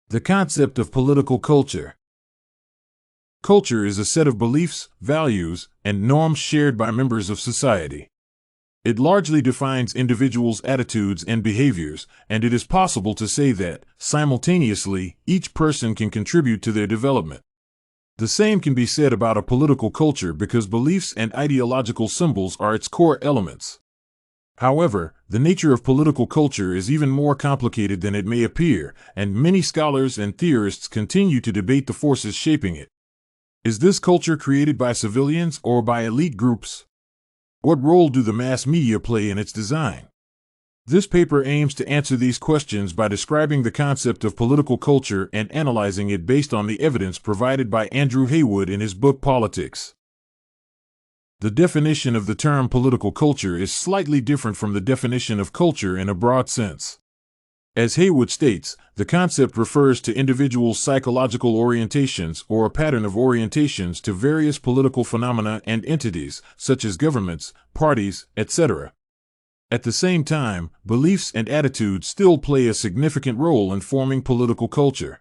The concept of political culture. Culture is a set of beliefs, values, and norms shared by members of society. It largely defines individuals' attitudes and behaviors, and it is possible to say that, simultaneously, each person can contribute to their development. The same can be said about a political culture because beliefs and ideological symbols are its core elements. However, the nature of political culture is even more complicated than it may appear, and many scholars and theorists continue to debate the forces shaping it. Is this culture created by civilians or by elite groups? What role do the mass media play in its design? This paper aims to answer these questions by describing the concept of political culture and analyzing it based on the evidence provided by Andrew Heywood in his book Politics. The definition of the term political culture is slightly different from the definition of culture in a broad sense. As Heywood states, the concept refers to individuals' psychological orientations or a pattern of orientations to various political phenomena and entities, such as governments, parties, etc. At the same time, beliefs and attitudes still play a significant role in forming political culture.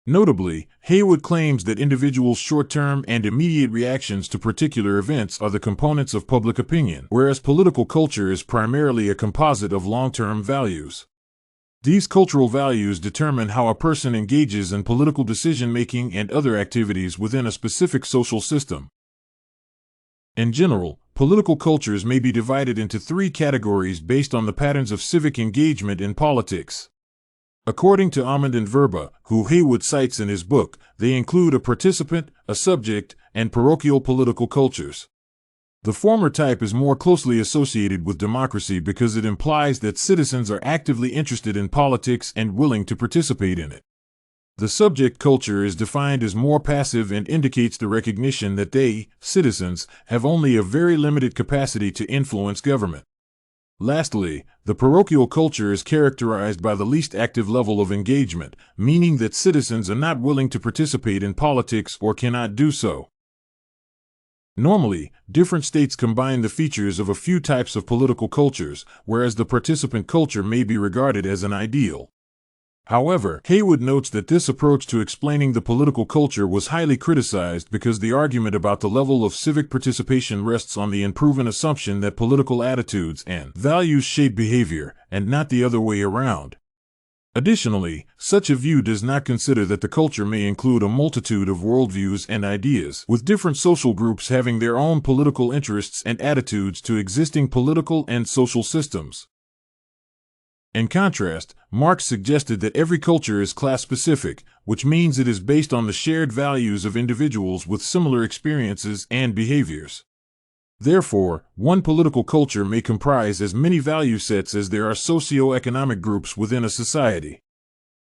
Notably, Heywood claims that individuals' short-term and immediate reactions to particular events are the components of public opinion, whereas political culture is primarily a composite of long-term values. These cultural values determine how a person engages in political decision-making and other activities within a specific social system. In general, political cultures may be divided into three categories based on the patterns of civic engagement in politics. According to Amund and Verba, who Heywood cites in his book, they include a participant, a subject, and parochial political cultures. The former type is more closely associated with democracy because it implies that citizens are actively interested in politics and willing to participate in it. The subject culture is defined as more passive and indicates the recognition that they, citizens, have only a very limited capacity to influence government. Lastly, the parochial culture is characterized by the least active level of engagement, meaning that citizens are not willing to participate in politics or cannot do so. Normally, different states combine the features of a few types of political cultures, whereas the participant culture may be regarded as an ideal. However, Heywood notes that this approach to explaining the political culture was highly criticized because the argument about the level of civic participation rests on the unproven assumption that political attitudes and values shape behavior, and not the other way around. Additionally, such a view does not consider that the culture may include a multitude of worldviews and ideas, with different social groups having their own political interests and attitudes to existing political and social systems. In contrast, Marx suggested that every culture is class-specific, which means it is based on the shared values of individuals with similar experiences and behaviors. Therefore, one political culture may comprise as many value sets as there are socio-economic groups within a society.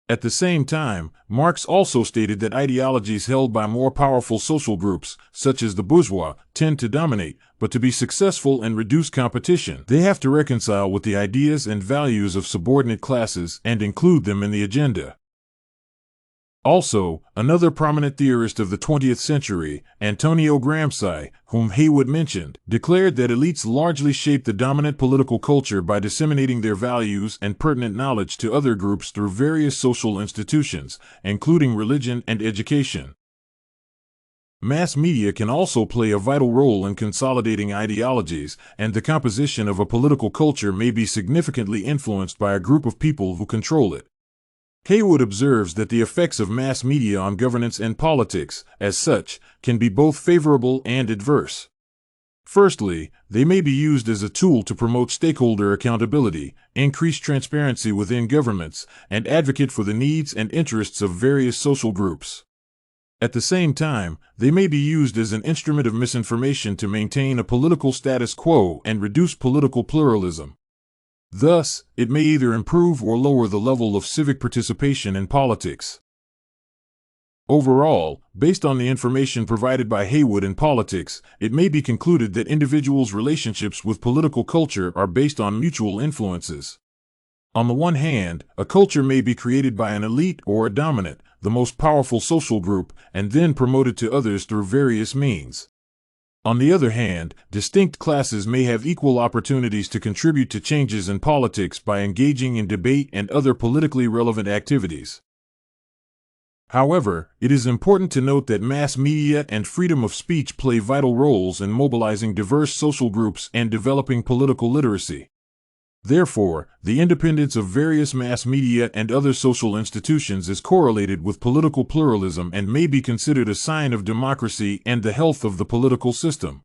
At the same time, Marx also stated that ideologies held by more powerful social groups, such as the bourgeois, tend to dominate, but to be successful and reduce competition, they have to reconcile with the ideas and values of subordinate classes and include them in the agenda. Also, another prominent theorist of the 20th century, Antonio Gramsci, whom Heywood mentioned, declared that elites largely shape the dominant political culture by disseminating their values and pertinent knowledge to other groups through various social institutions, including religion and education. Mass media can also play a vital role in consolidating ideologies, and the composition of a political culture may be significantly influenced by a group of people who control it. Heywood observes that the effects of mass media on governance and politics, as such, can be both favorable and adverse. Firstly, they may be used as a tool to promote stakeholder accountability, increase transparency within governments, and advocate for the needs and interests of various social groups. At the same time, they may be used as an instrument of misinformation to maintain a political status quo and reduce political pluralism. Thus, it may either improve or lower the level of civic participation in politics. Overall, based on the information provided by Heywood in Politics, it may be concluded that individuals' relationships with political culture are based on mutual influences. On the one hand, a culture may be created by an elite or a dominant, the most powerful social group, and then promoted to others through various means. On the other hand, distinct classes may have equal opportunities to contribute to changes in politics by engaging in debate and other politically relevant activities. However, it is important to note that mass media and freedom of speech play vital roles in mobilizing diverse social groups and developing political literacy. Therefore, the independence of various mass media and other social institutions is correlated with political pluralism and may be considered a sign of democracy and the health of the political system.